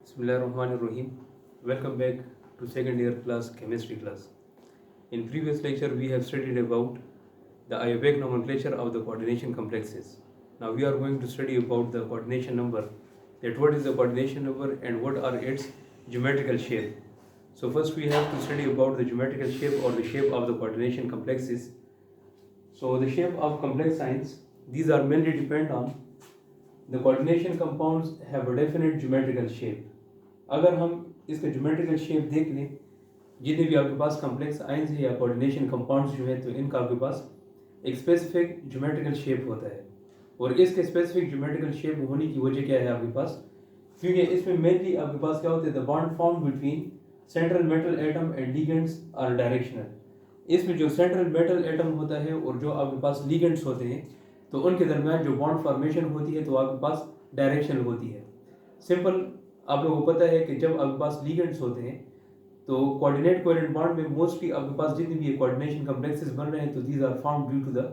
Bismillahirrahmanirrahim. Welcome back to second year class chemistry class. In previous lecture we have studied about the Iopec nomenclature of the coordination complexes. Now we are going to study about the coordination number, that what is the coordination number and what are its geometrical shape. So first we have to study about the geometrical shape or the shape of the coordination complexes. So the shape of complex ions, these are mainly depend on the coordination compounds have a definite geometrical shape. अगर हम इसका geometrical shape देख लें, जितने भी आपके पास complex ions है या कोऑर्डिनेशन कंपाउंड्स जो है, तो इनका आपके पास एक स्पेसिफिक ज्योमेट्रिकल शेप होता है। और इसके स्पेसिफिक ज्योमेट्रिकल शेप होने की वजह क्या है आपके पास, क्योंकि इसमें मेनली आपके पास क्या होता है, the bond form between central metal atom and ligands are directional. इसमें जो सेंट्रल मेटल एटम होता है और जो आपके पास लिगेंड्स होते हैं, तो उनके दरमियान जो बॉन्ड फॉर्मेशन होती है तो आपके पास डायरेक्शनल होती है। सिंपल आप लोगों को पता है कि जब आपके पास लिगेंड्स होते हैं तो कोऑर्डिनेट कोवेलेंट बॉन्ड में मोस्टली आपके पास जितने भी कोऑर्डिनेशन कॉम्प्लेक्सेस बन रहे हैं तो these are formed due to the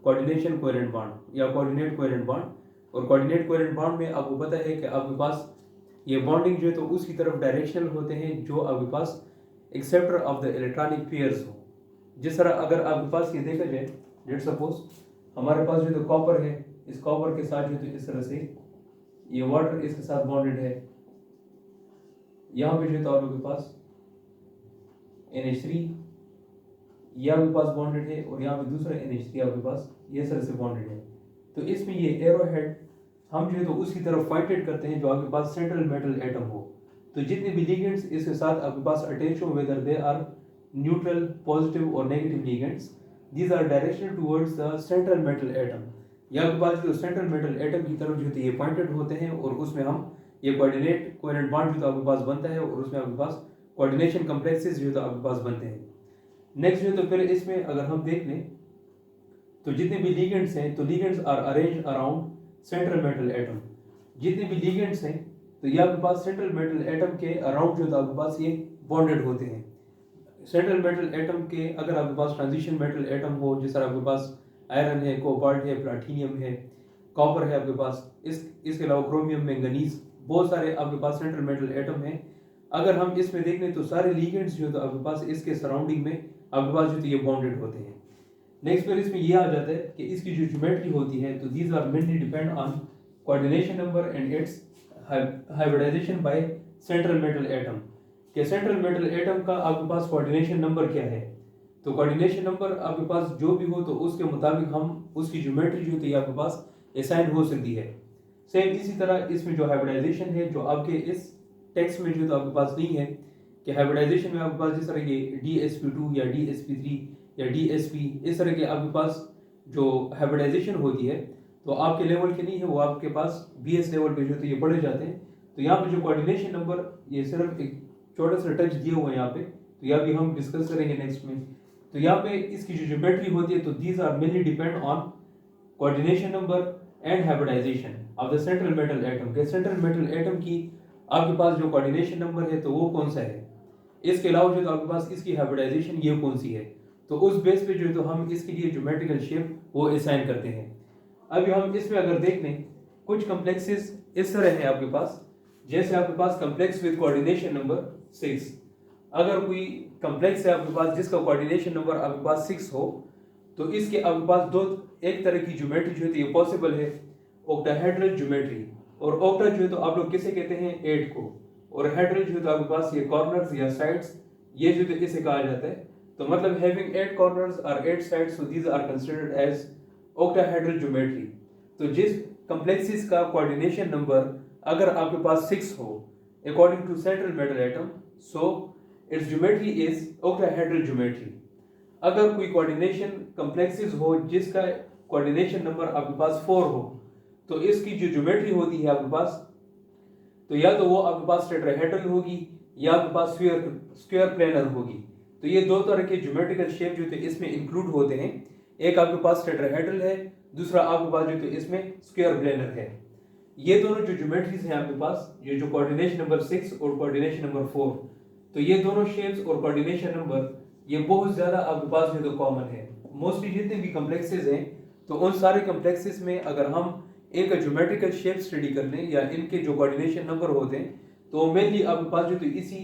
coordination covalent bond या कोऑर्डिनेट कोवेलेंट बॉन्ड। और कोऑर्डिनेट कोवेलेंट बॉन्ड में आपको पता है कि आपके पास ये बॉन्डिंग जो है तो उसकी तरफ डायरेक्शनल होते हैं जो आपके पास acceptor of the electronic pairs हो। जिस तरह अगर आपके पास ये देखा जाए, लेट्स सपोज हमारे पास जो तो कॉपर है, इस कॉपर के साथ जो तो इस तरह से ये वाटर इसके साथ बॉन्डेड है, यहाँ पे जो तो आपके पास NH3 यहाँ पे पास बॉन्डेड है और यहाँ पे दूसरा NH3 आपके पास ये तरह से बॉन्डेड है। तो इसमें ये एरो हेड हम जो है तो उसकी तरफ पॉइंटेड करते हैं जो आपके पास सेंट्रल मेटल एटम हो। तो जितने भी लिगेंड्स इसके साथ आपके पास अटैच हो, whether they are neutral, positive और negative ligands, these are directional towards the central metal atom। यहाँ के पास जो सेंट्रल मेटल एटम की तरफ जो ये पॉइंटेड होते हैं और उसमें हम ये कोऑर्डिनेट कोवेलेंट बॉन्ड जो तो आपके पास बनता है और उसमें आपके पास कोऑर्डिनेशन कॉम्प्लेक्सेस जो तो आपके पास बनते हैं। नेक्स्ट जो तो फिर इसमें अगर हम देख लें तो जितने भी लिगेंड्स हैं तो ligands are arrange around central metal atom. जितने भी लिगेंड्स हैं तो ये आपके पास सेंट्रल मेटल एटम के अराउंड जो तो आपके पास ये बॉन्डेड होते हैं। सेंट्रल मेटल एटम के अगर आपके पास ट्रांजिशन मेटल एटम हो, जिस तरह आपके पास आयरन है, कोबाल्ट है, प्लाटिनियम है, कॉपर है आपके पास, इसके अलावा क्रोमियम, मैंगनीज, बहुत सारे आपके पास सेंट्रल मेटल एटम हैं। अगर हम इसमें देख लें तो सारे लिगेंड्स जो तो आपके पास इसके सराउंडिंग में आपके पास जो तो ये बॉन्डेड होते हैं। नेक्स्ट फिर इसमें ये आ जाता है कि इसकी जो ज्योमेट्री होती है तो these are mainly depend on coordination number and its hybridization by central metal atom. कि सेंट्रल मेटल एटम का आपके पास कोऑर्डिनेशन नंबर क्या है, तो कोऑर्डिनेशन नंबर आपके पास जो भी हो तो उसके मुताबिक हम उसकी ज्योमेट्री जो होती है आपके पास असाइन हो सकती है। सेम इसी तरह इसमें जो हाइब्रिडाइजेशन है जो आपके इस टेक्स्ट में जो तो आपके पास नहीं है, कि हाइब्रिडाइजेशन में आपके पास जिस तरह ये DsP2 या DsP3 या DsP इस तरह के आपके पास जो हाइब्रिडाइजेशन होती है तो आपके लेवल के नहीं है, वो आपके पास BS लेवल पे जो तो ये पढ़े जाते हैं। तो यहाँ पे जो कोऑर्डिनेशन नंबर ये सिर्फ एक छोटा सा टच दिए हुए हैं यहाँ पे, तो यह भी हम डिस्कस करेंगे नेक्स्ट में। तो यहाँ पे इसकी जो ज्योमेट्री होती है तो these are mainly depend on coordination number and hybridization of the central metal atom. के सेंट्रल मेटल एटम की आपके पास जो कोऑर्डिनेशन नंबर है तो वो कौन सा है, इसके अलावा जो तो आपके पास इसकी हाइब्रिडाइजेशन ये कौन सी है, तो उस बेस पे जो तो हम इसके लिए ज्योमेट्रिकल शेप वो असाइन करते हैं। अभी हम इसमें अगर देख लें कुछ कॉम्प्लेक्सेस इस तरह है आपके पास, जैसे आपके पास कॉम्प्लेक्स विद कोऑर्डिनेशन नंबर 6। अगर कोई कॉम्प्लेक्स है आपके पास जिसका कोऑर्डिनेशन नंबर आपके पास 6 हो तो इसके आपके पास दो एक तरह की ज्योमेट्री जो है ये पॉसिबल है, ऑक्टाहेड्रल ज्योमेट्री। और ऑक्टा जो है तो आप लोग किसे कहते हैं, 8 को, और हेड्रल जो है तो आपके पास ये कॉर्नर्स या साइड्स ये जो तो इसे कहा जाता है। तो मतलब हैविंग 8 कॉर्नर्स और 8 sides, so these are considered as octahedral geometry. तो जिस कॉम्प्लेक्सेस का कोऑर्डिनेशन नंबर अगर आपके पास 6 हो according to central metal atom, so its geometry is octahedral geometry। अगर कोई कोऑर्डिनेशन कॉम्प्लेक्सेस हो जिसका कोऑर्डिनेशन नंबर आपके पास 4 हो तो इसकी जो ज्योमेट्री होती है आपके पास, तो या तो वो आपके पास टेट्राहेड्रल होगी या आपके पास स्क्वायर प्लेनर होगी। तो ये दो तरह के ज्योमेट्रिकल शेप जो थे इसमें इंक्लूड होते हैं, एक आपके पास टेट्राहेड्रल है, दूसरा आपके पास जो तो इसमें स्क्वायर प्लेनर है। ये दोनों जो ज्योमेट्रीज हैं आपके पास, ये जो कोऑर्डिनेशन नंबर 6 और कोऑर्डिनेशन नंबर 4, तो ये दोनों शेप्स और कोऑर्डिनेशन नंबर ये बहुत ज्यादा आपके पास जो तो कॉमन है। मोस्टली जितने भी कॉम्प्लेक्सेस हैं तो उन सारे कॉम्प्लेक्सेस में अगर हम इनका ज्योमेट्रिकल शेप स्टडी कर लें या इनके जो कोऑर्डिनेशन नंबर होते हैं तो मेनली आपके पास जो तो इसी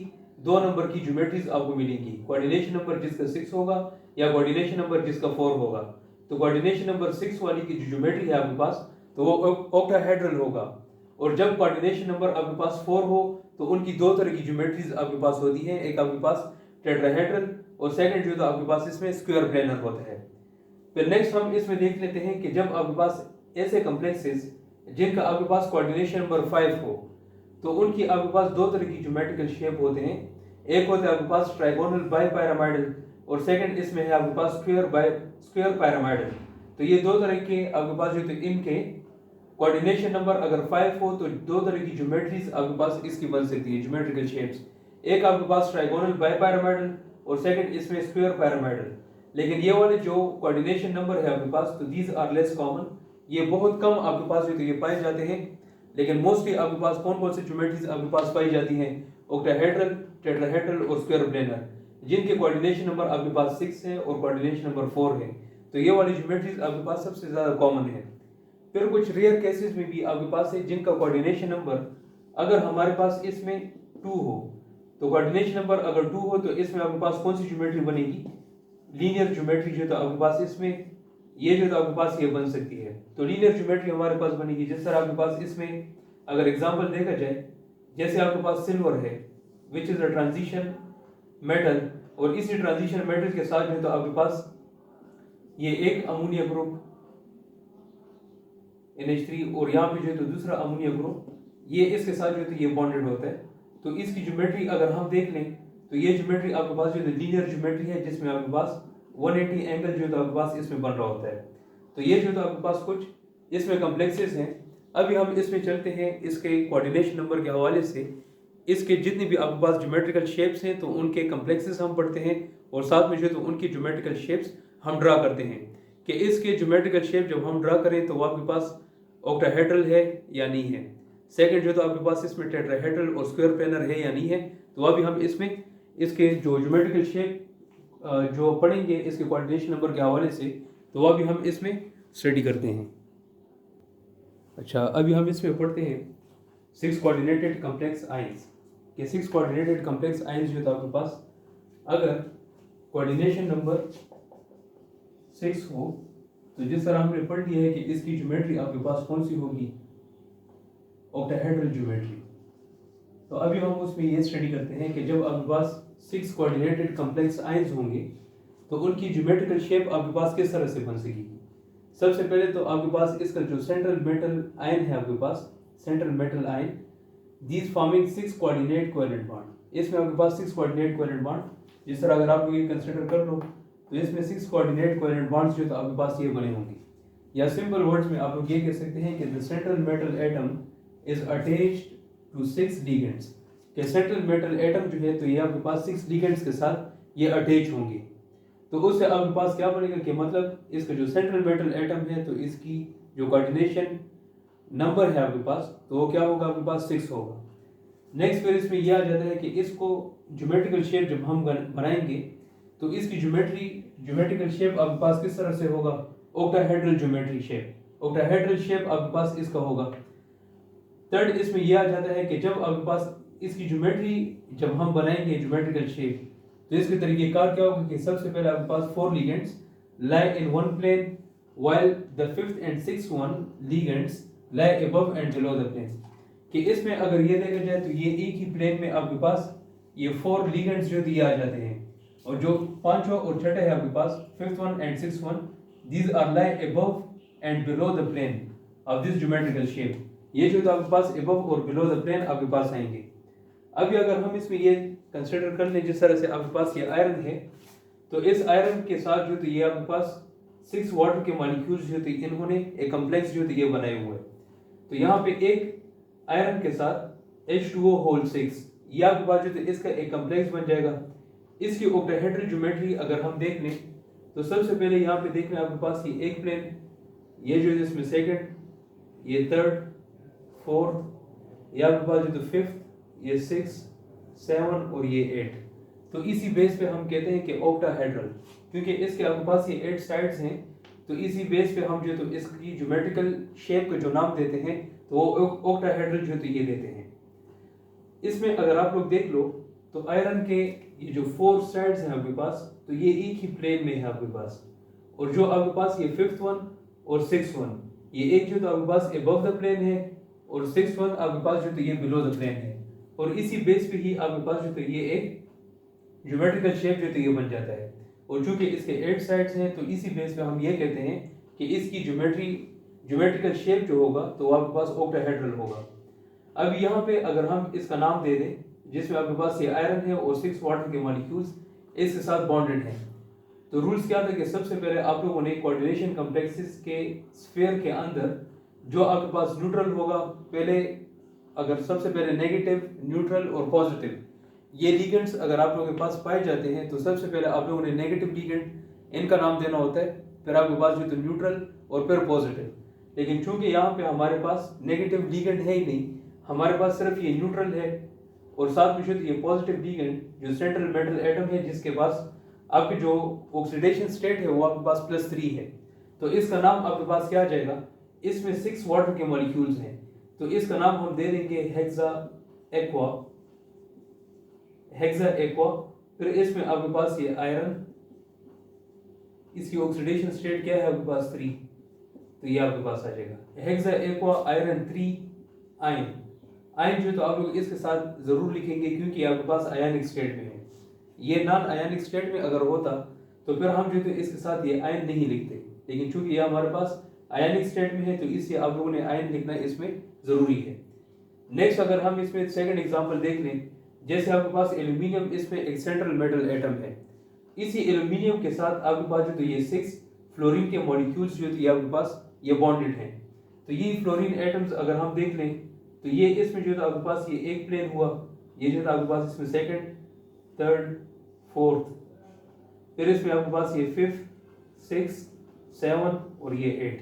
2 नंबर की ज्योमेट्रीज आपको मिलेंगी, कोऑर्डिनेशन नंबर जिसका 6 होगा या कोऑर्डिनेशन नंबर जिसका 4 होगा। तो कोऑर्डिनेशन नंबर 6 वाली की जो ज्योमेट्री है आपके पास तो वो ऑक्टाहेड्रल होगा, और जब कोऑर्डिनेशन नंबर आपके पास 4 हो तो उनकी 2 तरह की ज्योमेट्रीज आपके पास होती है, एक आपके पास टेट्राहेड्रल और सेकंड जो तो आपके पास इसमें स्क्वायर प्लेनर होता है। फिर नेक्स्ट हम इसमें देख लेते हैं कि जब आपके पास ऐसे कॉम्प्लेक्सेस जिनका आपके पास कोऑर्डिनेशन नंबर 5 हो तो उनकी आपके पास 2 तरह की ज्योमेट्रिकल शेप होते हैं, एक होता है आपके पास ट्राइगोनल बाय पिरामिडल और सेकंड इसमें है आपके पास स्क्वायर पिरामिडल। तो ये 2 तरह के आपके पास जो तो इनके कोऑर्डिनेशन नंबर अगर 5 हो तो 2 तरह की ज्योमेट्रीज आपके पास इसकी बन सकती है, ज्योमेट्रिकल शेप्स, एक आपके पास ट्राइगोनल बाय पिरामिडल और सेकंड इसमें स्क्वायर पिरामिडल। लेकिन ये वाले जो कोऑर्डिनेशन नंबर है आपके पास तो दीज आर लेस कॉमन, ये बहुत कम आपके पास जो तो ये पाए जाते हैं। लेकिन मोस्टली आपके पास कौन कौन सी ज्योमेट्रीज आपके पास पाई जाती हैं, ऑक्टाहेड्रल, टेट्राहेड्रल और स्क्वायर प्लेनर, जिनके कोऑर्डिनेशन नंबर आपके पास 6 है और कोऑर्डिनेशन नंबर 4 है। तो ये वाली ज्योमेट्रीज आपके पास सबसे ज्यादा कॉमन है। फिर कुछ रेयर केसेस में भी आपके पास है जिनका कोऑर्डिनेशन नंबर अगर हमारे पास इसमें 2 हो, तो कोऑर्डिनेशन नंबर अगर 2 हो तो इसमें आपके पास कौन सी ज्योमेट्री बनेगी, लीनियर ज्योमेट्री जो तो आपके पास इसमें ये जो तो आपके पास ये बन सकती है। तो लीनियर ज्योमेट्री हमारे पास बनेगी जिस तरह आपके पास इसमें अगर एग्जांपल देखा जाए, जैसे आपके पास सिल्वर है which is a transition metal, और इसी ट्रांजिशन मेटल के साथ में तो आपके पास ये एक अमोनिया ग्रुप NH3 और यहाँ पे जो है तो दूसरा अमोनिया ग्रुप, ये इसके साथ जो है तो ये बॉन्डेड होता है। तो इसकी ज्योमेट्री अगर हम देख लें तो ये ज्योमेट्री आपके पास जो है लीनियर ज्योमेट्री है जिसमें आपके पास 180 एंगल जो है तो आपके पास इसमें बन रहा होता है। तो ये जो है तो आपके पास कुछ इसमें कॉम्प्लेक्सेस हैं। अभी हम इसमें चलते हैं इसके कोऑर्डिनेशन नंबर के हवाले से, इसके जितनी भी आपके पास ज्योमेट्रिकल शेप्स हैं तो उनके कॉम्प्लेक्सेस हम पढ़ते हैं और साथ में जो है तो उनकी ज्योमेट्रिकल शेप्स हम ड्रा करते हैं कि इसके ज्योमेट्रिकल शेप जब हम ड्रा करें तो वो आपके पास ऑक्टाहेड्रल है या नहीं है, सेकंड जो तो आपके पास इसमें टेट्राहेड्रल और स्क्वायर प्लेनर है या नहीं है। तो अभी हम इसमें इसके जो ज्योमेट्रिकल शेप जो पढ़ेंगे इसके कोऑर्डिनेशन नंबर के हवाले से, तो वह भी हम इसमें स्टडी करते हैं। अच्छा, अभी हम इसमें पढ़ते हैं 6 कोऑर्डिनेटेड कॉम्प्लेक्स आयंस के 6 कोऑर्डिनेटेड कॉम्प्लेक्स आयंस जो था आपके पास अगर कोऑर्डिनेशन नंबर 6 हो तो जिस तरह हमने पढ़ लिया है कि इसकी ज्योमेट्री आपके पास कौन सी होगी, ऑक्टाहेड्रल ज्योमेट्री। तो अभी हम उसमें ये स्टडी करते हैं कि जब आपके पास 6 कोऑर्डिनेटेड कॉम्प्लेक्स आयंस होंगे तो उनकी ज्योमेट्रिकल शेप आपके पास किस तरह से बन सकेगी। सबसे पहले तो आपके पास इसका जो सेंट्रल मेटल आयन है आपके पास central metal ion, these forming 6 coordinate covalent bond, इसमें आपके पास 6 कोऑर्डिनेट कोवेलेंट बॉन्ड, जिस तरह अगर आप ये कंसीडर कर लो तो इसमें 6 कोऑर्डिनेट कोवेलेंट बॉन्ड्स जो तो आपके पास ये बने होंगे, या सिंपल वर्ड्स में आप लोग ये कह सकते हैं कि the central metal atom is attached to 6 ligands, कि सेंट्रल मेटल एटम जो है तो ये आपके पास 6 लिगेंड्स के साथ ये अटैच होंगे। तो उससे आपके पास क्या बनेगा कि मतलब इसका जो सेंट्रल मेटल एटम है तो इसकी जो कोऑर्डिनेशन नंबर है आपके पास तो वो क्या होगा, आपके पास 6 होगा। नेक्स्ट फिर इसमें यह आ जाता है कि इसको ज्योमेट्रिकल शेप जब हम बनाएंगे तो इसकी ज्योमेट्रिकल शेप आपके पास किस तरह से होगा, octahedral geometry shape, octahedral shape आपके पास इसका होगा। थर्ड इसमें यह आ जाता है कि जब आपके पास इसकी ज्योमेट्री जब हम बनाएंगे ज्योमेट्रिकल शेप तो इसके तरीकेकार क्या होगा कि सबसे पहले आपके पास 4 ligands lie in one plane while the 5th and 6th one ligands lie above and below the plane, कि इसमें अगर ये देखा जाए तो ये एक ही प्लेन में आपके पास ये 4 लिगेंड्स जो दिए आ जाते हैं, और जो पांचवा और छठा है आपके पास 5th one and 6th one these are lie above and below the plane of this geometrical shape, ये जो तो आपके पास above और below the plane आपके पास आएंगे। अभी अगर हम इसमें ये कंसिडर कर लें जिस तरह से आपके पास ये आयरन है तो इस आयरन के साथ जो तो ये आपके पास 6 वाटर के मॉलिक्यूल्स जो थे इन्होंने एक कॉम्प्लेक्स जो थे ये बनाए हुए हैं। तो यहाँ पे एक आयरन के साथ H2O होल 6 ये आपके पास जो थे इसका एक कॉम्प्लेक्स बन जाएगा। इसकी ऑक्टाहेड्रल ज्योमेट्री अगर हम देख लें तो सबसे पहले यहाँ पे देख लें आपके पास ये एक प्लेन, ये जो है इसमें सेकंड, ये थर्ड, फोर्थ, ये आपके पास जो तो फिफ्थ, ये 6, 7 और ये 8। तो इसी बेस पे हम कहते हैं कि ऑक्टाहेड्रल, क्योंकि इसके आपके पास ये 8 साइड्स हैं तो इसी बेस पे हम जो तो इसकी ज्योमेट्रिकल शेप का जो नाम देते हैं तो वो ऑक्टाहेड्रल जो तो ये देते हैं। इसमें अगर आप लोग देख लो तो आयरन के ये जो 4 साइड्स हैं आपके पास, तो ये एक ही प्लेन में है आपके पास, और जो आपके पास ये 5th वन और 6th वन, ये एक जो तो आपके पास अबव द प्लेन है और 6th वन आपके पास जो तो ये बिलो द प्लेन है, और इसी बेस पे ही आपके पास जो तो ये एक ज्योमेट्रिकल शेप जो तो ये बन जाता है। और चूंकि इसके 8 साइड्स हैं तो इसी बेस पे हम ये कहते हैं कि इसकी ज्योमेट्रिकल शेप जो होगा तो वो आपके पास ऑक्टाहेड्रल होगा। अब यहाँ पे अगर हम इसका नाम दे दें, जिसमें आपके पास ये आयरन है और 6 वाटर के मॉलिक्यूल्स इसके साथ बॉन्डेड हैं, तो रूल्स क्या था कि सबसे पहले आप लोगों ने कोऑर्डिनेशन कॉम्प्लेक्सेस के स्फीयर के अंदर जो आपके पास न्यूट्रल होगा, पहले अगर सबसे पहले नेगेटिव, न्यूट्रल और पॉजिटिव ये लिगेंड्स अगर आप लोगों के पास पाए जाते हैं तो सबसे पहले आप लोगों ने नेगेटिव लिगेंड इनका नाम देना होता है, फिर आपके पास जो तो न्यूट्रल और फिर पॉजिटिव। लेकिन चूंकि यहाँ पे हमारे पास नेगेटिव लिगेंड है ही नहीं, हमारे पास सिर्फ ये न्यूट्रल है और साथ में शुद्ध ये पॉजिटिव लिगेंड जो सेंट्रल मेटल एटम है जिसके पास आपकी जो ऑक्सीडेशन स्टेट है वो आपके पास +3 है, तो इसका नाम आपके पास क्या आ जाएगा, इसमें 6 वाटर के मॉलिक्यूल्स हैं तो इसका नाम हम दे देंगे हेक्सा एक्वा। फिर इसमें आपके पास ये आयरन, इसकी ऑक्सीडेशन स्टेट क्या है आपके पास 3, तो ये आपके पास आ जाएगा हेक्सा एक्वा आयरन 3 आयन जो तो आप लोग इसके साथ जरूर लिखेंगे क्योंकि आपके पास आयनिक स्टेट में है। ये नॉन आयनिक स्टेट में अगर होता तो फिर हम जो तो इसके साथ ये आयन नहीं लिखते, लेकिन चूंकि ये हमारे पास आयनिक स्टेट में है तो इसलिए आप लोगों ने आयन लिखना इसमें जरूरी है। नेक्स्ट अगर हम इसमें सेकंड एग्जांपल देख लें, जैसे आपके पास एल्यूमिनियम, इसमें एक सेंट्रल मेटल एटम है, इसी एल्यूमिनियम के साथ आपके पास जो तो ये 6 फ्लोरीन के मॉलिक्यूल्स जो तो आपके पास ये बॉन्डेड हैं, तो ये फ्लोरीन एटम्स अगर हम देख लें तो ये इसमें जो तो आपके पास ये एक प्लेन हुआ, ये जो तो आपके पास इसमें सेकंड, थर्ड, फोर्थ, फिर इसमें आपके पास ये 5, 6, 7 और ये 8,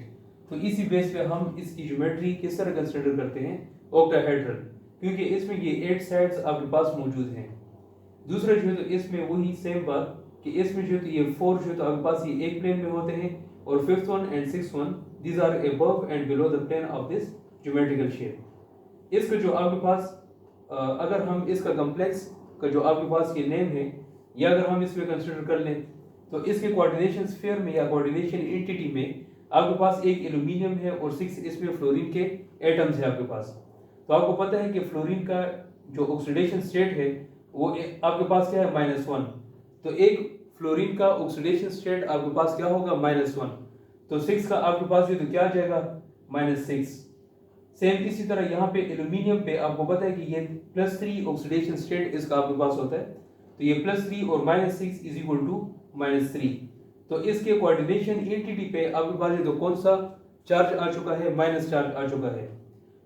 तो इसी बेस पे हम इसकी ज्योमेट्री किस तरह कंसिडर करते हैं, ऑक्टाहेड्रल, क्योंकि इसमें ये 8 साइड्स आपके पास मौजूद हैं। दूसरा जो तो इसमें वही सेम बात कि इसमें जो तो ये 4 जो तो आपके पास ये एक प्लेन में होते हैं और 5th one and 6th one these are above and below the plane of this geometrical shape. इसका जो आपके पास अगर हम इसका कॉम्प्लेक्स का जो आपके पास ये नेम है या अगर हम इसमें कंसिडर कर लें तो इसके कोऑर्डिनेशन स्फीयर में या कोऑर्डिनेशन एंटिटी में आपके पास एक एल्यूमिनियम है और 6 इसमें फ्लोरीन के एटम्स है आपके पास। तो आपको पता है कि फ्लोरीन का जो ऑक्सीडेशन स्टेट है वो आपके पास क्या है, -1, तो एक फ्लोरीन का ऑक्सीडेशन स्टेट आपके पास क्या होगा, -1, तो 6 का आपके पास ये तो क्या आ जाएगा, -6। सेम इसी तरह यहाँ पे एल्यूमिनियम पे आपको पता है कि ये +3 ऑक्सीडेशन स्टेट इसका आपके पास होता है, तो ये +3 और -6 इज इक्वल टू -3, तो इसके कोऑर्डिनेशन एंटिटी पे आपके पास ये तो कौन सा चार्ज आ चुका है, माइनस चार्ज आ चुका है।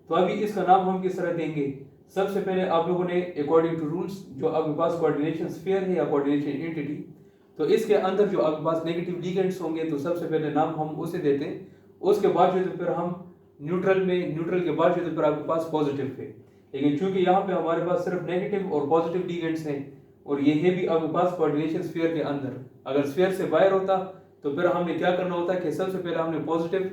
तो अभी इसका नाम हम किस तरह देंगे, सबसे पहले आप लोगों ने अकॉर्डिंग टू रूल्स जो आपके पास कोऑर्डिनेशन स्फीयर है या कोऑर्डिनेशन एंटिटी, तो इसके अंदर जो आपके पास नेगेटिव लिगेंड्स होंगे तो सबसे पहले नाम हम उसे देते हैं, उसके बाद जो तो फिर हम न्यूट्रल के बाद जो तो फिर आपके पास पॉजिटिव थे, लेकिन चूंकि यहाँ पे हमारे पास सिर्फ नेगेटिव और पॉजिटिव लिगेंड्स हैं और ये है भी आपके पास कोऑर्डिनेशन स्फीयर के अंदर, अगर स्फीयर से बाहर होता तो फिर हमने क्या करना होता कि सबसे पहले हमने पॉजिटिव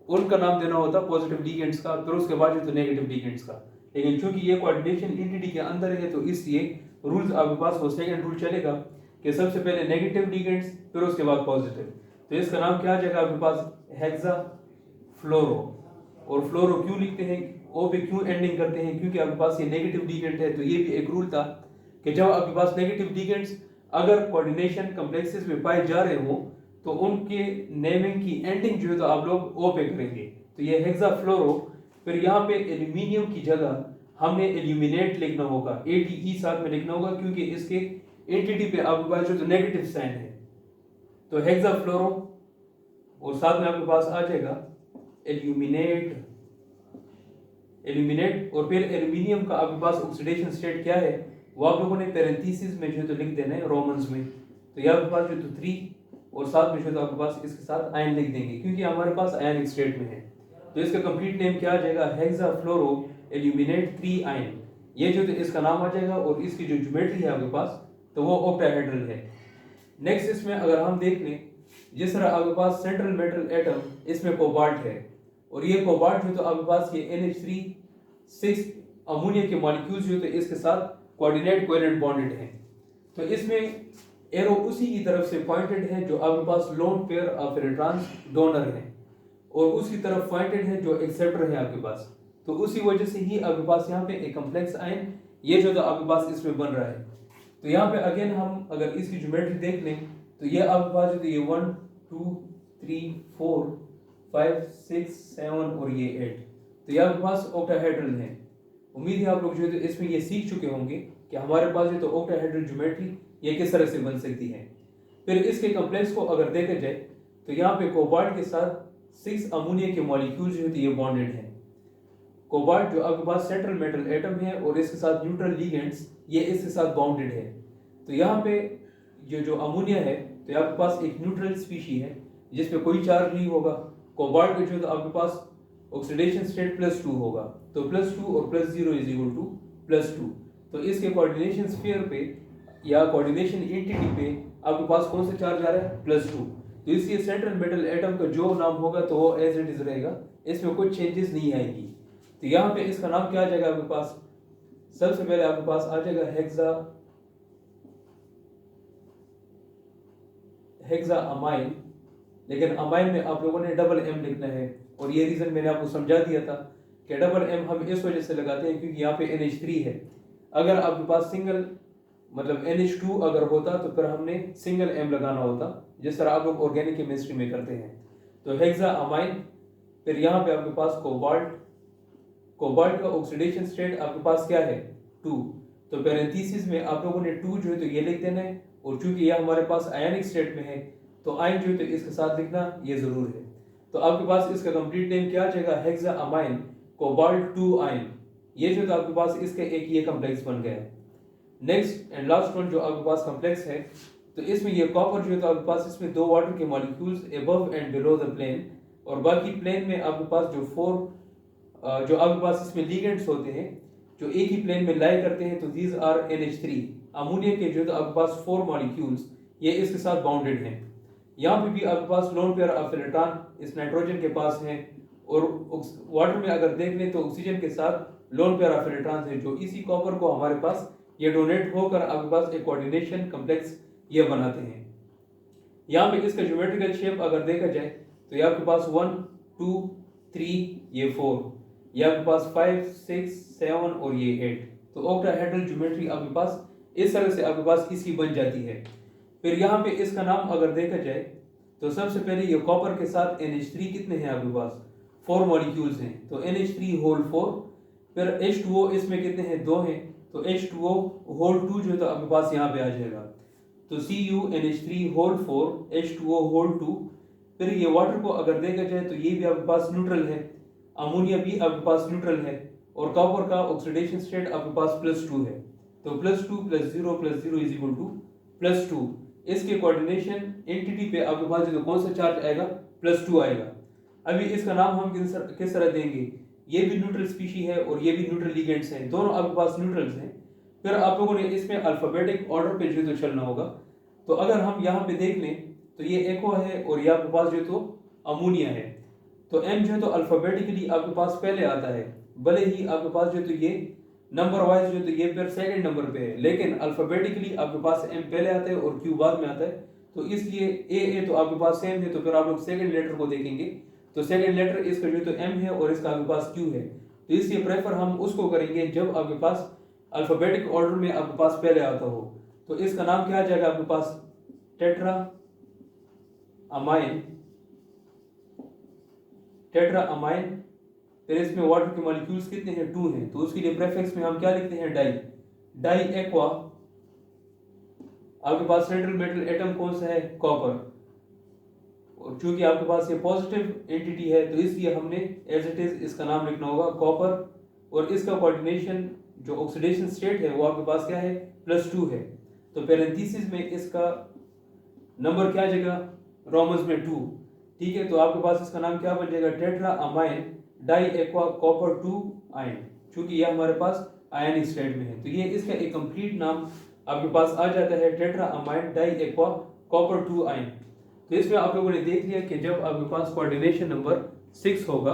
उनका नाम देना होता पॉजिटिव लिगेंड्स का, फिर उसके बाद जो तो नेगेटिव लिगेंड्स का, लेकिन चूंकि ये कोऑर्डिनेशन एंटिटी के अंदर है तो इसलिए रूल्स आपके पास वो सेकंड रूल चलेगा कि सबसे पहले नेगेटिव लिगेंड्स फिर उसके बाद पॉजिटिव। तो इसका नाम क्या आ जाएगा आपके पास, हेक्सा फ्लोरो। और फ्लोरो क्यों लिखते हैं, ओ पे क्यों एंडिंग करते हैं, क्योंकि आपके पास ये नेगेटिव लिगेंड है, तो ये भी एक रूल था कि जब आपके पास नेगेटिव लिगेंड्स अगर कोऑर्डिनेशन कॉम्प्लेक्सेस में पाए जा रहे हो तो उनके नेमिंग की एंडिंग जो है तो आप लोग ओ पे करेंगे, तो ये हेक्सा फ्लोरो। फिर यहाँ पे एल्यूमिनियम की जगह हमने एल्यूमिनेट लिखना होगा, ATE साथ में लिखना होगा क्योंकि इसके एंटिटी पे आपके पास जो नेगेटिव साइन है, तो हेक्सा फ्लोरो और साथ में आपके पास आ जाएगा एल्यूमिनेट और फिर एल्यूमिनियम का आपके पास ऑक्सीडेशन स्टेट क्या है वो आप लोगों ने पैरेंथेसिस में जो तो लिख देना है रोमन्स में, तो ये आपके पास जो तो 3 और साथ में जो तो आपके पास इसके साथ आयन लिख देंगे क्योंकि हमारे पास आयनिक स्टेट में है, तो इसका कंप्लीट नेम क्या आ जाएगा, हेक्सा फ्लोरो एल्यूमिनेट 3 आयन, ये जो तो इसका नाम आ जाएगा और इसकी जो ज्योमेट्री है आपके पास तो वो ऑक्टाहेड्रल है। नेक्स्ट इसमें अगर हम देख लें, जिस तरह आपके पास सेंट्रल मेटल एटम इसमें कोबाल्ट है और ये कोबाल्ट जो तो आपके पास ये NH3 6 अमोनिया के मॉलिक्यूल्स जो थे इसके साथ कोऑर्डिनेट कोवेलेंट बॉन्डेड हैं। तो इसमें एरो उसी की तरफ से पॉइंटेड है जो आपके पास lone pair of electrons donor है, और उसकी तरफ पॉइंटेड है जो एक्सेप्टर है आपके पास। तो उसी वजह से ही आपके पास यहाँ पे एक कम्प्लेक्स आयन ये जो आपके पास इसमें बन रहा है। तो यहाँ पे अगेन हम अगर इसकी ज्योमेट्री देख लें तो ये आपके पास जो ये 1 2 3 4 5 6 7 और ये 8, तो ये आपके पास ऑक्टाहेड्रल है। उम्मीद है आप लोग जो है तो इसमें ये सीख चुके होंगे कि हमारे पास ये तो ऑक्टाहेड्रल ज्योमेट्री ये किस तरह से बन सकती है। फिर इसके कम्प्लेक्स को अगर देखा जाए तो यहाँ पे कोबाल्ट के साथ 6 अमोनिया के मॉलिक्यूल जो है ये बॉन्डेड हैं। कोबाल्ट जो आपके पास सेंट्रल मेटल एटम है और इसके साथ न्यूट्रल लिगेंड्स ये इसके साथ बाउंडेड है। तो यहाँ पे ये जो अमोनिया है तो आपके पास एक न्यूट्रल स्पीशी है जिसमें कोई चार्ज नहीं होगा। कोबाल्ट में जो है तो आपके पास ऑक्सीडेशन स्टेट +2 होगा, तो +2 और +0 इज इक्वल टू +2। तो इसके कोऑर्डिनेशन स्फीयर पे या कोऑर्डिनेशन एंटिटी पे आपके पास कौन सा चार्ज आ रहा है? +2। तो इसलिए सेंट्रल मेटल एटम का जो नाम होगा तो वो एज इट इज रहेगा, इसमें कुछ चेंजेस नहीं आएगी। तो यहाँ पे इसका नाम क्या आ जाएगा आपके पास? सबसे पहले आपके पास आ जाएगा हेक्सा अमाइन, लेकिन अमाइन में आप लोगों ने डबल एम लिखना है, और ये रीजन मैंने आपको समझा दिया था कि डबल एम हम इस वजह से लगाते हैं क्योंकि यहाँ पे NH3 है। अगर आपके पास सिंगल मतलब NH2 अगर होता तो फिर हमने सिंगल एम लगाना होता, जिस तरह आप लोग ऑर्गेनिक केमिस्ट्री में करते हैं। तो हेक्सा अमाइन, फिर यहाँ पे आपके पास कोबाल्ट का ऑक्सीडेशन स्टेट आपके पास क्या है? 2। तो पैरेंथेसिस में आप लोगों ने 2 जो है तो ये लिख देना है, और चूंकि यह हमारे पास आयनिक स्टेट में है तो आयन जो है तो इसके साथ लिखना ये जरूर है। तो आपके पास इसका कंप्लीट नेम क्या आ जाएगा? Hexa amine cobalt 2 ion. ये जो तो आपके पास इसका एक ये कम्प्लेक्स बन गया है। नेक्स्ट एंड लास्ट वन जो आपके पास कम्प्लेक्स है, तो इसमें ये कॉपर जो है तो आपके पास इसमें 2 वाटर के molecules above and below the plane, और बाकी प्लेन में आपके पास जो 4 जो आपके पास इसमें लिगेंड्स होते हैं जो एक ही प्लेन में लाई करते हैं, तो दीज आर NH3 अमोनिया के जो तो आपके पास 4 मॉलिक्यूल्स ये इसके साथ बाउंडेड हैं। यहाँ पे भी आपके पास लोन पेयर ऑफ इलेक्ट्रॉन इस नाइट्रोजन के पास है, और वाटर में अगर देख लें तो ऑक्सीजन के साथ लोन पेयर ऑफ इलेक्ट्रॉन है, जो इसी कॉपर को हमारे पास ये डोनेट होकर आपके पास एक कोऑर्डिनेशन कम्प्लेक्स ये बनाते हैं। यहाँ पे इसका ज्योमेट्रिकल शेप अगर देखा जाए तो ये आपके पास 1 2 3 ये 4, ये आपके पास 5 6 7 और ये 8। तो ऑक्टाहेड्रल ज्योमेट्री आपके पास इस तरह से आपके पास इसकी बन जाती है। फिर यहाँ पे इसका नाम अगर देखा जाए तो सबसे पहले ये कॉपर के साथ NH3 कितने हैं आपके पास? 4 मॉलिक्यूल्स हैं, तो NH3 होल 4। फिर H2O इसमें कितने हैं? 2 हैं, तो H2O होल 2 जो है तो आपके पास यहाँ पे आ जाएगा, तो CuNH3 होल 4 H2O होल 2। फिर ये वाटर को अगर देखा जाए तो ये भी आपके पास न्यूट्रल है, अमोनिया भी आपके पास न्यूट्रल है, और कॉपर का ऑक्सीडेशन स्टेट आपके पास +2 है, तो +2 +0 इज इक्वल टू +2। इसके कोऑर्डिनेशन एंटिटी पे आपके पास जो कौन सा चार्ज आएगा? +2 आएगा। अभी इसका नाम हम किस तरह देंगे? ये भी न्यूट्रल स्पीशी है और ये भी न्यूट्रल लिगेंड्स हैं, दोनों आपके पास न्यूट्रल्स हैं। फिर आप लोगों ने इसमें अल्फाबेटिक ऑर्डर पे जो तो चलना होगा। तो अगर हम यहाँ पे देख लें तो ये एको है और ये आपके पास जो तो अमोनिया है, तो M जो है तो अल्फाबेटिकली आपके पास पहले आता है, भले ही आपके पास जो तो ये नंबर वाइज जो तो ये फिर सेकंड नंबर पे है, लेकिन अल्फाबेटिकली आपके पास M पहले आता है और Q बाद में आता है। तो इसलिए A तो आपके पास सेम है, तो फिर आप लोग सेकंड लेटर को देखेंगे तो सेकंड लेटर इसका जो तो M है और इसका आपके पास Q है। तो इसलिए प्रेफर हम उसको करेंगे जब आपके पास अल्फाबेटिक ऑर्डर में आपके पास पहले आता हो। तो इसका नाम क्या आ जाएगा आपके पास? Tetra amine. फिर इसमें वाटर के मॉलिक्यूल्स कितने हैं? 2 हैं, तो उसके लिए प्रेफिक्स में हम क्या लिखते हैं? Di aqua. आपके पास सेंट्रल मेटल एटम कौन सा है? कॉपर, और चूंकि आपके पास ये पॉजिटिव एंटिटी है तो इसलिए हमने एज इट इज इसका नाम लिखना होगा कॉपर, और इसका कोऑर्डिनेशन जो ऑक्सीडेशन स्टेट है वो आपके पास क्या है? +2 है। तो पैरेंथेसिस में इसका नंबर क्या आ जाएगा? रोमन्स में 2। ठीक है, तो आपके पास इसका नाम क्या बन जाएगा? Tetra ammine di aqua copper 2 ion, चूंकि यह हमारे पास आयनिक स्टेट में है। तो ये इसका एक कंप्लीट नाम आपके पास आ जाता है tetra ammine di aqua copper 2 ion. तो इसमें आप लोगों ने देख लिया कि जब आपके पास कोऑर्डिनेशन नंबर 6 होगा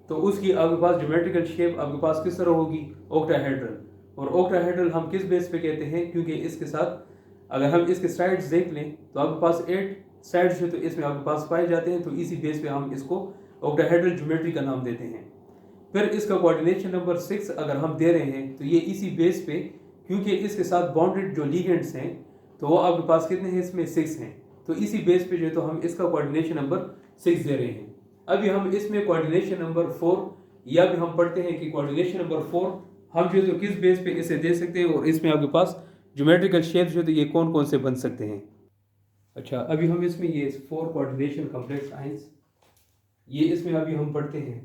तो उसकी आपके पास ज्योमेट्रिकल शेप आपके पास किस तरह होगी, ऑक्टाहेड्रल। और ऑक्टाहेड्रल हम किस बेस पे कहते हैं, क्योंकि इसके साथ अगर हम इसके साइड्स देख लें तो आपके पास 8 साइड्स है, तो इसमें आपके पास पाए जाते हैं, तो इसी बेस पे हम इसको ऑक्टाहेड्रल ज्योमेट्री का नाम देते हैं। फिर इसका कोऑर्डिनेशन नंबर 6 अगर हम दे रहे हैं तो ये इसी बेस पे, क्योंकि इसके साथ बाउंडेड जो लीगेंड्स हैं तो वो आपके पास कितने हैं, इसमें 6 हैं, तो इसी बेस पे जो है तो हम इसका कोऑर्डिनेशन नंबर 6 दे रहे हैं। अभी हम इसमें कोऑर्डिनेशन नंबर 4 या भी हम पढ़ते हैं कि कोऑर्डिनेशन नंबर 4 हम जो है तो किस बेस पे इसे दे सकते हैं, और इसमें आपके पास ज्योमेट्रिकल शेप्स जो है तो ये कौन कौन से बन सकते हैं। अच्छा, अभी हम इसमें ये 4 कोऑर्डिनेशन कॉम्प्लेक्स आइंस, ये इसमें अभी हम पढ़ते हैं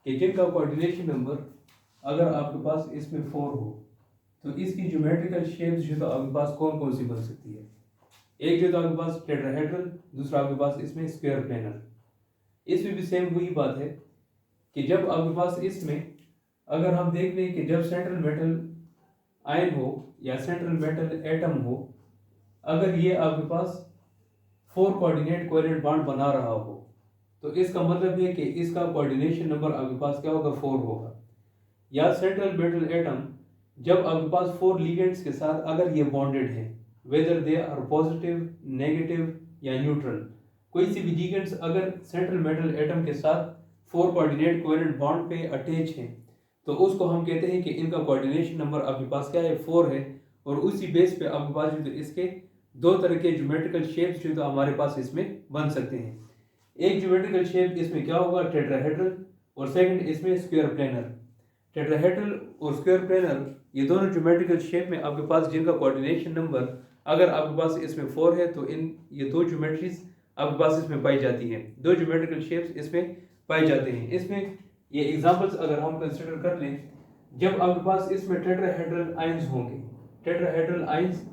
कि जिनका कोऑर्डिनेशन नंबर अगर आपके पास इसमें 4 हो तो इसकी ज्योमेट्रिकल शेप्स जो तो आपके पास कौन कौन सी बन सकती है। एक जो तो आपके पास टेट्राहेड्रल, दूसरा आपके पास इसमें स्क्वायर प्लेनर। इसमें भी सेम वही बात है कि जब आपके पास इसमें अगर हम देख लें कि जब सेंट्रल मेटल आयन हो या सेंट्रल मेटल एटम हो, अगर ये आपके पास 4 कोऑर्डिनेट कोवेलेंट बॉन्ड बना रहा हो तो इसका मतलब है कि इसका कोऑर्डिनेशन नंबर आपके पास क्या होगा, 4 होगा। या सेंट्रल मेटल एटम जब आपके पास 4 लिगेंड्स के साथ अगर ये बॉन्डेड है, whether they are positive, negative या न्यूट्रल, कोई सी भी लिगेंड्स अगर सेंट्रल मेटल एटम के साथ 4 कोऑर्डिनेट कोवेलेंट बॉन्ड पे अटैच हैं तो उसको हम कहते हैं कि इनका कोऑर्डिनेशन नंबर आपके पास क्या है, 4 है। और उसी बेस पे आपके पास जो इसके 2 तरह के ज्योमेट्रिकल शेप्स जो तो हमारे पास इसमें बन सकते हैं। एक ज्योमेट्रिकल शेप इसमें क्या होगा, टेट्राहेड्रल, और सेकंड इसमें स्क्वायर प्लेनर। टेट्राहेड्रल और स्क्वायर प्लेनर ये दोनों ज्योमेट्रिकल शेप में आपके पास जिनका कोऑर्डिनेशन नंबर अगर आपके पास इसमें 4 है तो इन ये 2 ज्योमेट्रीज आपके पास इसमें पाई जाती हैं, 2 ज्योमेट्रिकल शेप्स इसमें पाए जाते हैं। इसमें ये एग्जांपल्स अगर हम कंसिडर कर लें, जब आपके पास इसमें टेट्राहेड्रल आयंस होंगे, टेट्राहेड्रल आयंस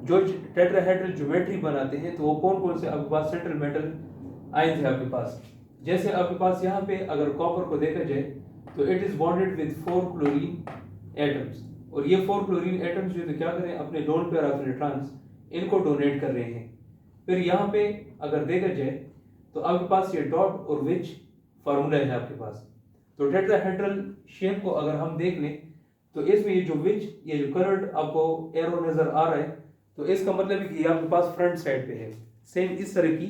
जो टेट्राहेड्रल ज्योमेट्री बनाते हैं तो वो कौन कौन से आपके पास सेंट्रल मेटल आयंस है आपके पास। जैसे आपके पास यहाँ पे अगर कॉपर को देखा जाए तो it is bonded with 4 chlorine atoms, और ये 4 क्लोरीन एटम्स जो तो क्या करें, अपने लोन पेयर ऑफ इलेक्ट्रॉन्स इनको डोनेट कर रहे हैं। फिर यहाँ पे अगर देखा जाए तो आपके पास ये डॉट और विच फार्मूला है आपके पास। तो टेट्राहेड्रल शेप को अगर हम देख लें तो इसमें ये जो विच, ये जो कलर्ड आपको एरो नजर आ रहा है, तो इसका मतलब है कि ये आपके पास फ्रंट साइड पे है। सेम इस तरह की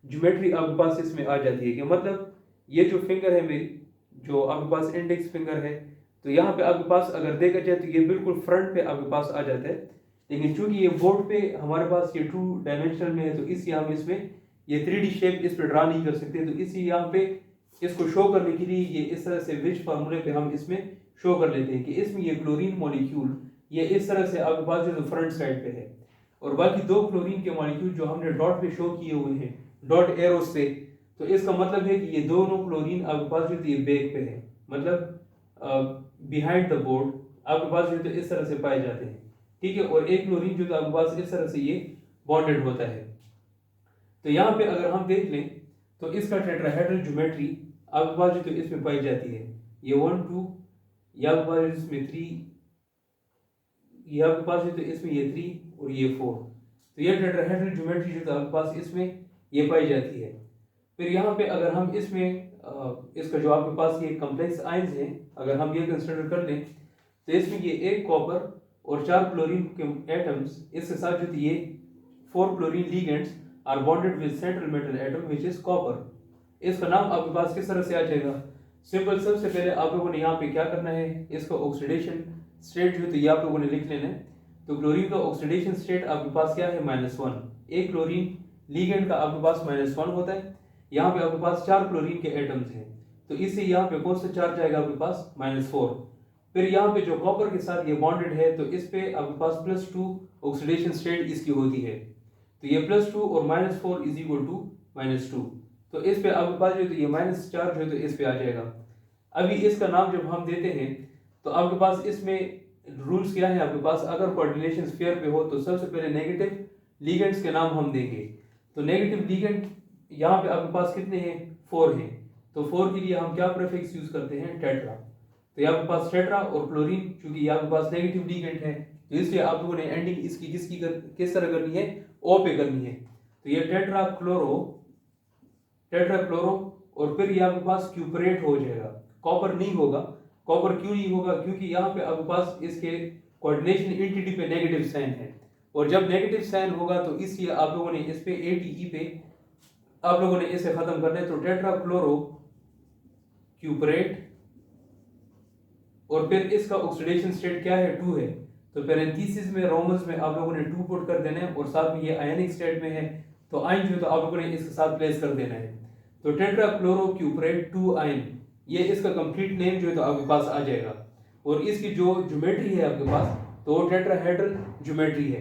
ज्योमेट्री आपके पास इसमें आ जाती है कि मतलब ये जो फिंगर है मेरी, जो आपके पास इंडेक्स फिंगर है, तो यहाँ पे आपके पास अगर देखा जाए तो ये बिल्कुल फ्रंट पे आपके पास आ जाता है। लेकिन चूंकि ये बोर्ड पे हमारे पास ये 2 डायमेंशनल में है तो इसलिए हम इसमें ये 3D शेप इस पे ड्रा नहीं कर सकते, तो इसी यहाँ पे इसको शो करने के लिए ये इस तरह से विच फार्मूले पे हम इसमें शो कर लेते हैं कि इसमें ये क्लोरीन मॉलिक्यूल ये इस तरह से आपके पास जो फ्रंट साइड पे है, और बाकी 2 क्लोरीन के मॉलिक्यूल जो हमने डॉट पे शो किए हुए हैं डॉट एरो से, तो इसका मतलब है कि ये दोनों क्लोरीन आपके पास जो ये बैक पे है, मतलब बिहाइंड द बोर्ड आपके पास जो तो इस तरह से पाए जाते हैं, ठीक है। और एक क्लोरीन जो तो आपके पास इस तरह से ये बॉन्डेड होता है। तो यहाँ पे अगर हम देख लें तो इसका टेट्राहेड्रल ज्योमेट्री आपके पास जो तो इसमें पाई जाती है, ये 1 2, ये आपके पास इसमें 3, ये आपके पास जो तो इसमें ये 3 और ये 4, तो ये टेट्राहेड्रल ज्योमेट्री जो तो आपके पास इसमें ये पाई जाती है। फिर यहाँ पे अगर हम इसमें इसका जो आपके पास ये कॉम्प्लेक्स आयंस हैं अगर हम ये कंसिडर कर लें तो इसमें ये 1 कॉपर और 4 क्लोरीन के एटम्स, इसके साथ जो ये 4 chlorine ligands are bonded with central metal atom which is copper. इसका नाम आपके पास किस तरह से आ जाएगा, सिंपल, सबसे पहले आप लोगों ने यहाँ पे क्या करना है, इसका ऑक्सीडेशन स्टेट जो तो ये आप लोगों ने लिख लेना है। तो क्लोरीन का ऑक्सीडेशन स्टेट आपके पास क्या है, -1। एक क्लोरीन लिगेंड का आपके पास -1 होता है। यहाँ पे आपके पास 4 क्लोरीन के एटम्स हैं, तो इससे यहाँ पे कौन सा चार्ज आएगा आपके पास, -4। फिर यहाँ पे जो कॉपर के साथ ये बॉन्डेड है तो इस पे आपके पास +2 ऑक्सीडेशन स्टेट इसकी होती है, तो ये +2 और -4 इज इक्वल टू -2, तो इस पे आपके पास जो तो ये माइनस चार्ज है तो इस पे आ जाएगा। अभी इसका नाम जब हम देते हैं तो आपके पास इसमें रूल्स क्या है, आपके पास अगर कोऑर्डिनेशन स्फीयर पे हो तो सबसे पहले नेगेटिव लिगेंड्स के नाम हम देंगे। तो नेगेटिव लिगेंड यहाँ पे आपके पास कितने हैं, 4 हैं, तो 4 के लिए हम क्या प्रीफिक्स यूज करते हैं, टेट्रा। तो यहाँ पे पास टेट्रा और क्लोरीन, चूंकि यहाँ पे पास नेगेटिव लिगेंड है तो इसलिए आप लोगों ने एंडिंग इसकी किस तरह करनी है, ओ पे करनी है। तो ये टेट्रा क्लोरो और फिर ये आपके पास क्यूपरेट हो जाएगा, कॉपर नहीं होगा। कॉपर क्यों नहीं होगा? क्योंकि यहाँ पे आपके पास इसके कोऑर्डिनेशन एंटिटी पे नेगेटिव साइन है, और जब नेगेटिव साइन होगा तो इसलिए आप लोगों ने इस पे ATE पे आप लोगों ने इसे खत्म करना है। तो टेट्राक्लोरो क्यूपरेट, और फिर इसका ऑक्सीडेशन स्टेट क्या है? 2 है। तो पैरेंथेसिस में रोमन्स में आप लोगों ने 2 पुट कर देना है, और साथ में ये आयनिक स्टेट में है तो आयन जो है तो आप लोगों ने इसके साथ प्लेस कर देना है। तो टेट्राक्लोरोक्यूपरेट 2 आयन, ये इसका कंप्लीट नेम जो है तो आपके पास आ जाएगा। और इसकी जो ज्योमेट्री है आपके पास, तो वो टेट्राहेड्रल ज्योमेट्री है।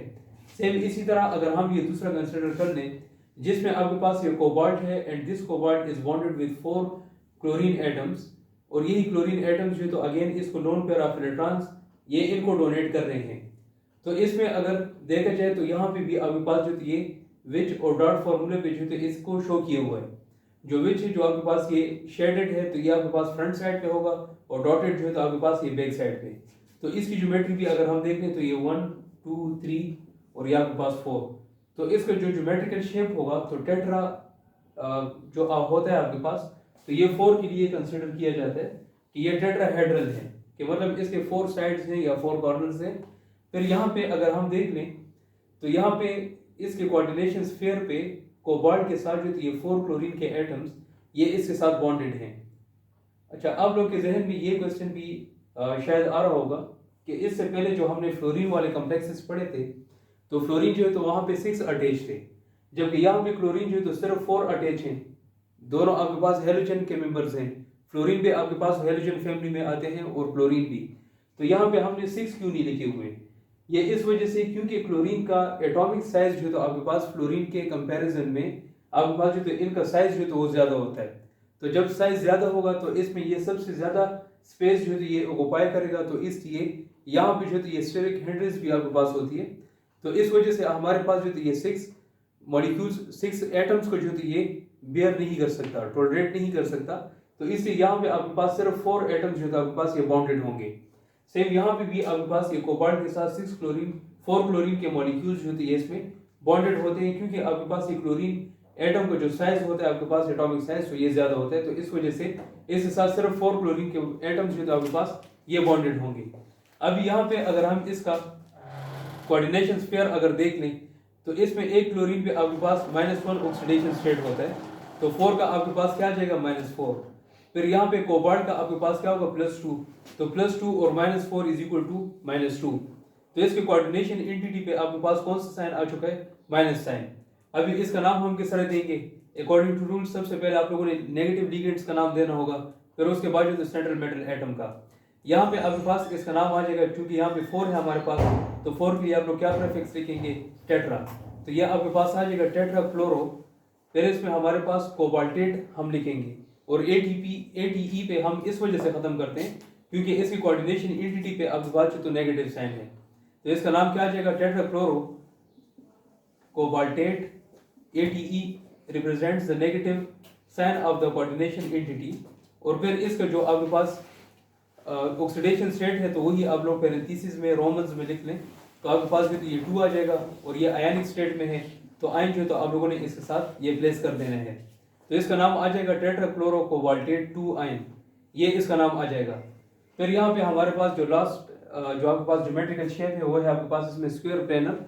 सेम इसी तरह अगर हम ये दूसरा कंसिडर कर लें जिसमें आपके पास ये कोबाल्ट है, and this cobalt is bonded with 4 chlorine atoms, और यही क्लोरीन एटम्स जो तो अगेन इसको लोन पेयर ऑफ इलेक्ट्रॉन्स ये इनको डोनेट कर रहे हैं। तो इसमें अगर देखा जाए तो यहाँ पे भी आपके पास जो ये विच और डॉट फॉर्मूले पे जो तो इसको शो किया हुआ है। जो विच है जो आपके पास ये शेडेड है तो ये आपके पास फ्रंट साइड पे होगा, और डॉटेड जो है तो आपके पास ये बैक साइड पे। तो इसकी ज्योमेट्री भी अगर हम देख लें तो ये 1 2 3 और ये आपके पास 4। तो इसका जो ज्योमेट्रिकल शेप होगा तो टेट्रा जो होता है आपके पास, तो ये 4 के लिए कंसिडर किया जाता है कि ये टेट्राहेड्रल है, कि मतलब इसके 4 साइड्स हैं या 4 कॉर्नर्स हैं। फिर यहाँ पे अगर हम देख लें तो यहाँ पे इसके कोऑर्डिनेशन स्फीयर पे कोबाल्ट के साथ जो ये 4 क्लोरीन के एटम्स ये इसके साथ बॉन्डेड हैं। अच्छा, आप लोग के जहन में ये क्वेश्चन भी शायद आ रहा होगा कि इससे पहले जो हमने फ्लोरीन वाले कॉम्प्लेक्सेस पढ़े थे, तो फ्लोरीन जो है तो वहाँ पे 6 अटैच थे, जबकि यहाँ पे क्लोरीन जो है तो सिर्फ 4 अटैच हैं। दोनों आपके पास हेलोजन के मेंबर्स हैं। फ्लोरीन पे आपके पास हेलोजन फैमिली में आते हैं और क्लोरीन भी। तो यहाँ पे हमने 6 क्यों नहीं लिखे हुए? ये इस वजह से क्योंकि क्लोरीन का एटॉमिक साइज जो तो आपके पास फ्लोरीन के कंपैरिजन में आपके पास जो तो इनका साइज जो तो वो ज्यादा होता है। तो जब साइज ज्यादा होगा तो इसमें ये सबसे ज्यादा स्पेस जो तो ये ऑक्युपाई करेगा, तो इसलिए यहाँ पे जो तो ये स्टेरिक हेंड्रेस भी आपके पास होती है। तो इस वजह से हमारे पास जो तो ये 6 मॉलिक्यूल्स 6 एटम्स को जो तो ये बेयर नहीं कर सकता, टॉलरेट नहीं कर सकता। तो इसलिए यहाँ पे आपके पास सिर्फ 4 एटम्स जो तो आपके पास ये बॉन्डेड होंगे। सेम यहाँ पे भी आपके पास ये कोबाल्ट के साथ 6 क्लोरीन 4 क्लोरीन के मॉलिक्यूल्स जो ये इसमें बॉन्डेड होते हैं, क्योंकि आपके पास ये क्लोरीन एटम का जो साइज होता है आपके पास एटॉमिक साइज तो ये ज्यादा होता है। तो इस वजह से इसके साथ सिर्फ 4 क्लोरीन के एटम्स जो आपके पास ये बॉन्डेड होंगे। अब यहाँ पे अगर हम इसका कोऑर्डिनेशन स्फीयर अगर देख लें तो इसमें एक क्लोरीन पे आपके पास -1 ऑक्सीडेशन स्टेट होता है, तो 4 का आपके पास क्या आ जाएगा? -4। फिर यहाँ पे कोबाल्ट का आपके पास क्या होगा? +2। तो +2 और -4 इज इक्वल टू -2। तो इसके कोऑर्डिनेशन एंटिटी पे आपके पास कौन सा साइन आ चुका है? Minus sign. अभी इसका नाम हम किस तरह देंगे? अकॉर्डिंग टू रूल सबसे पहले आप लोगों ने नेगेटिव लिगेंड्स का नाम देना होगा, फिर उसके बाद जो सेंट्रल मेटल एटम का। यहाँ पे आपके पास इसका नाम आ जाएगा, क्योंकि यहाँ पे 4 है हमारे पास, तो 4 के लिए आप लोग क्या प्रीफिक्स लिखेंगे? टेट्रा। तो ये आपके पास आ जाएगा टेट्रा क्लोरो। फिर इसमें हमारे पास कोबाल्टेट हम लिखेंगे, और ATE पे हम इस वजह से खत्म करते हैं क्योंकि इसकी कोऑर्डिनेशन एंटिटी पे आपके पास तो नेगेटिव साइन है। तो इसका नाम क्या आ जाएगा? Tetra chloro cobaltate. ATE represents the negative sign of the coordination entity. और फिर इसका जो आपके पास ऑक्सीडेशन स्टेट है तो वही आप लोग पैरेंथेसिस में रोमन्स में लिख लें, तो आपके पास भी तो ये 2 आ जाएगा, और ये आयनिक स्टेट में है तो आयन जो है तो आप लोगों ने इसके साथ ये प्लेस कर देना है। तो इसका नाम आ जाएगा टेट्रा क्लोरो कोबाल्टेट 2 आयन, ये इसका नाम आ जाएगा। फिर यहाँ पे हमारे पास जो लास्ट जो आपके पास ज्योमेट्रिकल शेप है वो है आपके पास इसमें स्क्वायर प्लेनर